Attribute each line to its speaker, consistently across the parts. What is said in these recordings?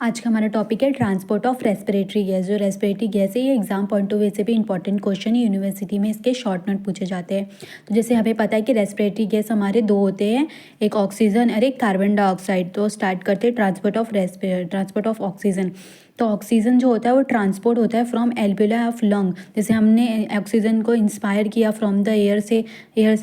Speaker 1: आज का हमारा टॉपिक है ट्रांसपोर्ट ऑफ रेस्पिरेटरी गैस। जो रेस्पिरेटरी गैस है ये एग्जाम पॉइंट ऑफ व्यू से भी इंपॉर्टेंट क्वेश्चन है, यूनिवर्सिटी में इसके शॉर्ट नोट पूछे जाते हैं। तो जैसे हमें पता है कि रेस्पिरेटरी गैस हमारे दो होते हैं, एक ऑक्सीजन और एक कार्बन डाइऑक्साइड। तो स्टार्ट करते हैं ट्रांसपोर्ट ऑफ ऑक्सीजन। तो ऑक्सीजन जो होता है वो ट्रांसपोर्ट होता है फ्रॉम एल्वेला ऑफ लंग। जैसे हमने ऑक्सीजन को इंस्पायर किया फ्रॉम द एयर से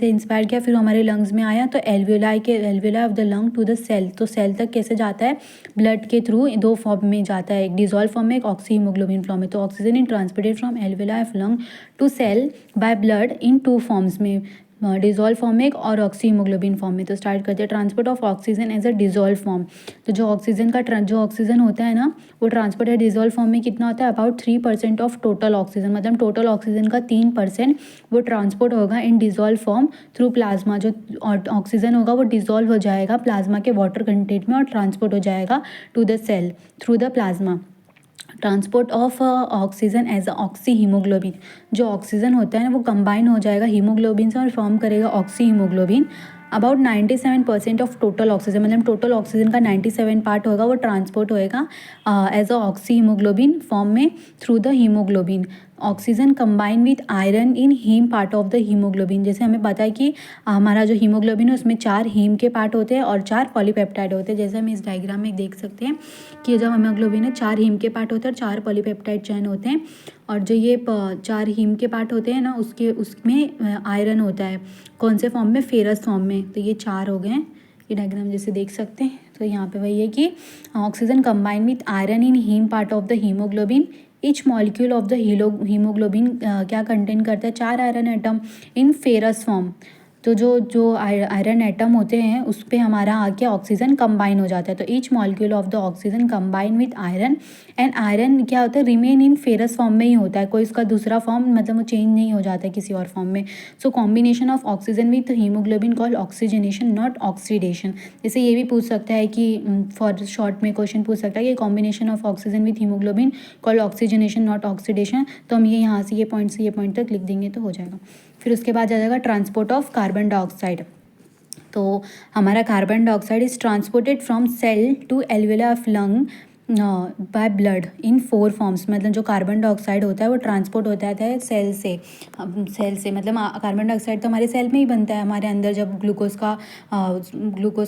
Speaker 1: इंस्पायर किया, फिर हमारे लंग्स में आया तो alveola of the lung to the cell. तो सेल तक कैसे जाता है? ब्लड के थ्रू दो फॉर्म में जाता है, एक डिजॉल्व फॉर्म में, एक ऑक्सी हीमोग्लोबिन फॉर्म में। तो oxygen in transported from alveola of lung to cell by blood in two forms में, डिजॉल्व फॉर्म में एक और ऑक्सी हीमोग्लोबिन फॉर्म में। तो स्टार्ट करते हैं transport of oxygen as a dissolve form. तो जो ऑक्सीजन होता है ना वो ट्रांसपोर्ट है डिजॉल्व फॉर्म में कितना होता है? अबाउट 3% ऑफ टोटल ऑक्सीजन, मतलब टोटल ऑक्सीजन का 3% वो ट्रांसपोर्ट होगा इन डिजॉल्व फॉर्म थ्रू प्लाज्मा। जो ऑक्सीजन होगा वो डिजॉल्व हो जाएगा प्लाज्मा के वाटर कंटेंट में और ट्रांसपोर्ट हो जाएगा to the cell through the plasma. Transport of oxygen as a oxy haemoglobin. जो ऑक्सीजन होता है ना वो कंबाइन हो जाएगा हीमोग्लोबिन से और फॉर्म करेगा oxyhaemoglobin. About 97% of total oxygen, मतलब टोटल ऑक्सीजन का 97 पार्ट होगा वो ट्रांसपोर्ट होएगा as a oxy haemoglobin form में through the haemoglobin. Oxygen combine with iron in haem part of the haemoglobin. जैसे हमें पता है कि हमारा जो हीमोग्लोबिन है उसमें 4 हीम के पार्ट होते हैं और 4 पॉलीपेप्टाइड होते हैं। जैसे हम इस डायग्राम में देख सकते हैं कि जो हीमोग्लोबिन है 4 हीम के पार्ट होते हैं और 4 पॉलीपेप्टाइड चैन होते हैं। और जो ये 4 हीम के पार्ट होते हैं ना उसमें आयरन होता है। कौन से फॉर्म में? फेरस फॉर्म में। तो ये 4 हो गए हैं, ये डायग्राम जैसे देख सकते हैं। तो यहाँ पे वही है कि oxygen combine with iron in haem part of the haemoglobin. Each molecule of the haemoglobin क्या कंटेन करता है? 4 iron atom in ferrous form. तो जो आयरन एटम होते हैं उस पर हमारा आके ऑक्सीजन कंबाइन हो जाता है। तो each molecule of the oxygen combine with iron, and iron क्या होता है? रिमेन इन फेरस फॉर्म में ही होता है, कोई इसका दूसरा फॉर्म मतलब वो चेंज नहीं हो जाता है किसी और फॉर्म में। So combination of oxygen with haemoglobin called oxygenation not oxidation. जैसे ये भी पूछ सकता है कि फॉर शॉर्ट में क्वेश्चन पूछ सकता है कि combination of oxygen with haemoglobin called oxygenation not oxidation. तो हम ये यहाँ से ये पॉइंट से ये पॉइंट तक लिख देंगे तो हो जाएगा। फिर उसके बाद आ जाएगा ट्रांसपोर्ट ऑफ कार्बन डाइऑक्साइड। तो हमारा carbon dioxide is transported from cell to alveola of lung by blood in 4 forms. मतलब जो कार्बन डाइऑक्साइड होता है वो ट्रांसपोर्ट होता है सेल से मतलब कार्बन डाइऑक्साइड तो हमारे सेल में ही बनता है। हमारे अंदर जब ग्लूकोज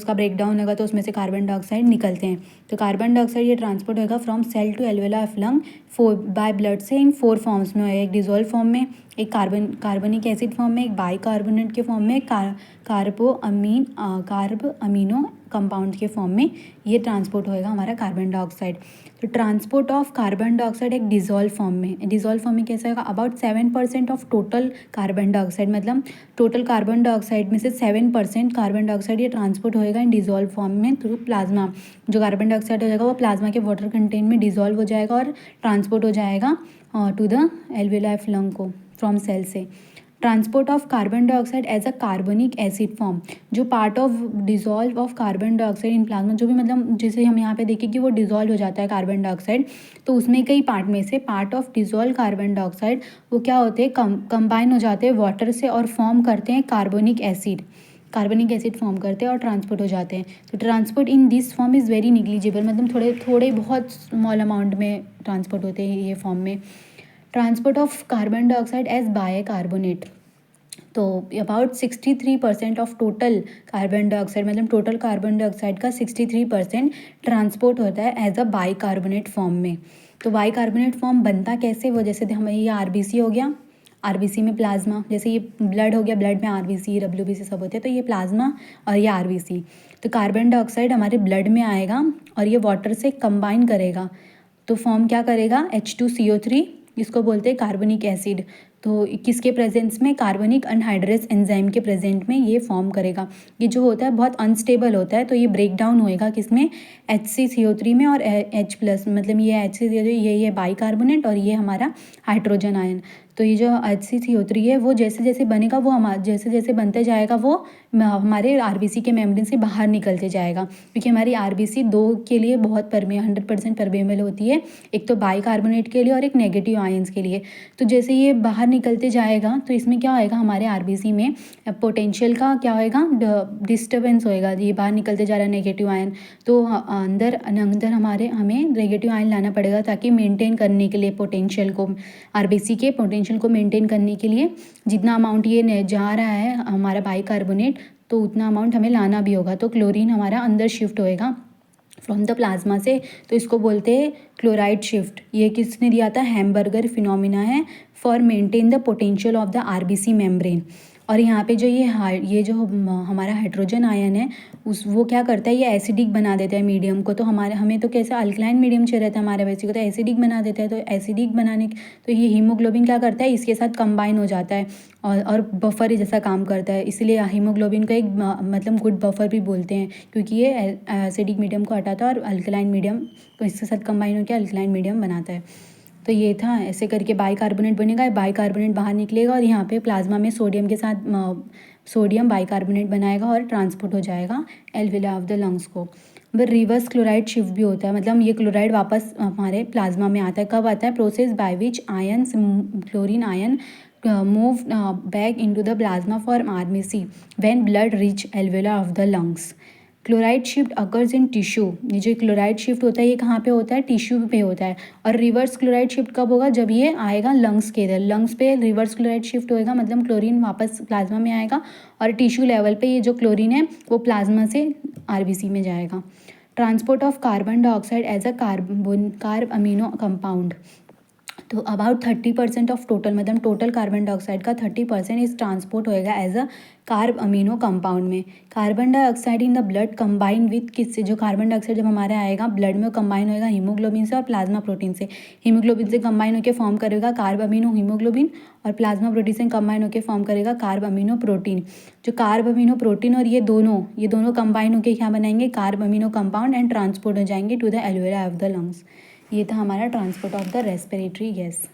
Speaker 1: का ब्रेकडाउन होगा तो उसमें से कार्बन डाइऑक्साइड निकलते हैं। तो कार्बन डाइऑक्साइड ये ट्रांसपोर्ट होगा from cell to alveola of lung by blood से इन 4 फॉर्म्स में, एक डिजोल्व फॉर्म में, एक कार्बनिक एसिड फॉर्म में, एक बाइकार्बोनेट के फॉर्म में, कार्ब अमीनो कंपाउंड के फॉर्म में ये ट्रांसपोर्ट होएगा हमारा कार्बन डाइऑक्साइड। तो ट्रांसपोर्ट ऑफ कार्बन डाइऑक्साइड एक डिजोल्व फॉर्म में कैसा होगा? About 7% of total carbon dioxide, मतलब टोटल कार्बन डाइऑक्साइड में से 7% कार्बन डाइऑक्साइड ये ट्रांसपोर्ट होएगा इन डिजोल्व फॉर्म में थ्रू प्लाज्मा। जो कार्बन डाइऑक्साइड हो जाएगा वो प्लाज्मा के वाटर कंटेंट में डिजोल्व हो जाएगा और ट्रांसपोर्ट हो जाएगा to the alveola of lung को फ्रॉम सेल से। Transport of carbon dioxide as a carbonic acid form. जो part of dissolve of carbon dioxide in plasma, जो भी मतलब जैसे हम यहाँ पे देखें कि वो डिजॉल्व हो जाता है कार्बन डाइऑक्साइड, तो उसमें कई पार्ट में से part of dissolve carbon dioxide वो क्या होते हैं? कंबाइन हो जाते हैं वाटर से और फॉर्म करते हैं कार्बनिक एसिड फॉर्म करते हैं और ट्रांसपोर्ट हो जाते हैं। तो transport in this form is very negligible, मतलब थोड़े बहुत स्मॉल अमाउंट में ट्रांसपोर्ट होते हैं ये फॉर्म में। Transport of carbon dioxide as bicarbonate. तो about 63% of total carbon dioxide, मतलब टोटल कार्बन डाइऑक्साइड का 63% ट्रांसपोर्ट होता है एज अ बाइकार्बोनेट फॉर्म में। तो बाइकार्बोनेट फॉर्म बनता कैसे? वो जैसे हमें ये आरबीसी हो गया, आरबीसी में प्लाज्मा, जैसे ये ब्लड हो गया, ब्लड में आरबीसी डब्ल्यूबीसी सब होते हैं, तो ये प्लाज्मा और ये आरबीसी। तो कार्बन डाइऑक्साइड हमारे ब्लड में आएगा और ये वाटर से कंबाइन करेगा तो फॉर्म क्या करेगा? H2CO3, इसको बोलते हैं कार्बनिक एसिड। तो किसके प्रेजेंस में? कार्बनिक अनहाइड्रेस एंजाइम के प्रेजेंट में ये फॉर्म करेगा। ये जो होता है बहुत अनस्टेबल होता है, तो ये ब्रेक डाउन होएगा किसमें? HCCO3 में और H+, मतलब ये HCCO3 ये बाइकार्बोनेट और ये हमारा हाइड्रोजन आयन। तो तो ये जो HCCO3 है वो जैसे जैसे बनेगा वो जैसे जैसे बनते जाएगा वो हमारे RBC के मेम्ब्रेन से बाहर निकलते जाएगा, क्योंकि हमारी RBC दो के लिए बहुत 100% परमेबल होती है, एक तो बाइकार्बोनेट के लिए और एक नेगेटिव आयंस के लिए। तो जैसे ये बाहर निकलते जाएगा तो इसमें क्या होएगा, हमारे RBC में पोटेंशियल का क्या होएगा, डिस्टर्बेंस होएगा। ये बाहर निकलते जा रहा है नेगेटिव आयन, तो अंदर हमें नेगेटिव आयन लाना पड़ेगा ताकि मेंटेन करने के लिए पोटेंशियल को, RBC के पोटेंशियल को मेंटेन करने के लिए जितना अमाउंट ये जा रहा है हमारा बाइकार्बोनेट, तो उतना अमाउंट हमें लाना भी होगा। तो क्लोरीन हमारा अंदर शिफ्ट होएगा फ्रॉम द प्लाज्मा से, तो इसको बोलते हैं क्लोराइड शिफ्ट। ये किसने दिया था, हैम्बर्गर फिनोमिना है for maintain the potential of the RBC membrane. और यहाँ पे जो ये जो हमारा हाइड्रोजन आयन है वो क्या करता है, ये एसिडिक बना देता है मीडियम को। तो हमें तो कैसे अल्कलाइन मीडियम चाहिए रहता है हमारे वैसे को, तो एसिडिक बना देता है। तो एसिडिक बनाने तो ये हीमोग्लोबिन क्या करता है, इसके साथ कंबाइन हो जाता है और बफर जैसा काम करता है। इसलिए हीमोग्लोबिन को एक मतलब गुड बफर भी बोलते हैं, क्योंकि ये एसिडिक मीडियम को हटाता है और अल्कलाइन मीडियम को इसके साथ कंबाइन होकर अल्कलाइन मीडियम बनाता है। तो ये था, ऐसे करके बाइकार्बोनेट बनेगा, बाइकार्बोनेट बाहर निकलेगा और यहाँ पे प्लाज्मा में सोडियम के साथ सोडियम बाइकार्बोनेट बनाएगा और ट्रांसपोर्ट हो जाएगा एल्विला ऑफ द लंग्स को। फिर रिवर्स क्लोराइड शिफ्ट भी होता है, मतलब ये क्लोराइड वापस हमारे प्लाज्मा में आता है। कब आता है, process by which ion chlorine ion move back into the plasma for RBC when blood reach alveoli of the lungs. Chloride shift occurs in tissue. ये जो क्लोराइड शिफ्ट होता है ये कहाँ पे होता है, टिश्यू पे होता है। और रिवर्स क्लोराइड शिफ्ट कब होगा, जब ये आएगा लंग्स के इधर, लंग्स पे रिवर्स क्लोराइड शिफ्ट होएगा, मतलब क्लोरीन वापस प्लाज्मा में आएगा और टिश्यू लेवल पे ये जो क्लोरीन है वो प्लाज्मा से RBC में जाएगा। Transport of carbon dioxide as a carb amino compound. तो अबाउट 30% ऑफ टोटल, मतलब टोटल कार्बन डाइऑक्साइड का 30% इस ट्रांसपोर्ट होएगा as a carb amino compound में। Carbon dioxide in the blood combine with किससे, जो कार्बन डाइऑक्साइड जब हमारे आएगा ब्लड में कंबाइन होएगा हीमोग्लोबिन से और प्लाज्मा प्रोटीन से। हीमोग्लोबिन से कंबाइन होकर फॉर्म करेगा कार्ब अमीनो हीमोग्लोबिन और प्लाज्मा प्रोटीन से कंबाइन होकर फॉर्म करेगा कार्ब अमीनो प्रोटीन। जो कार्ब अमीनो प्रोटीन और ये दोनों कंबाइन होकर क्या बनाएंगे, carb amino compound, and transport हो जाएंगे to the alveoli of the lungs. ये था हमारा transport of the respiratory gas.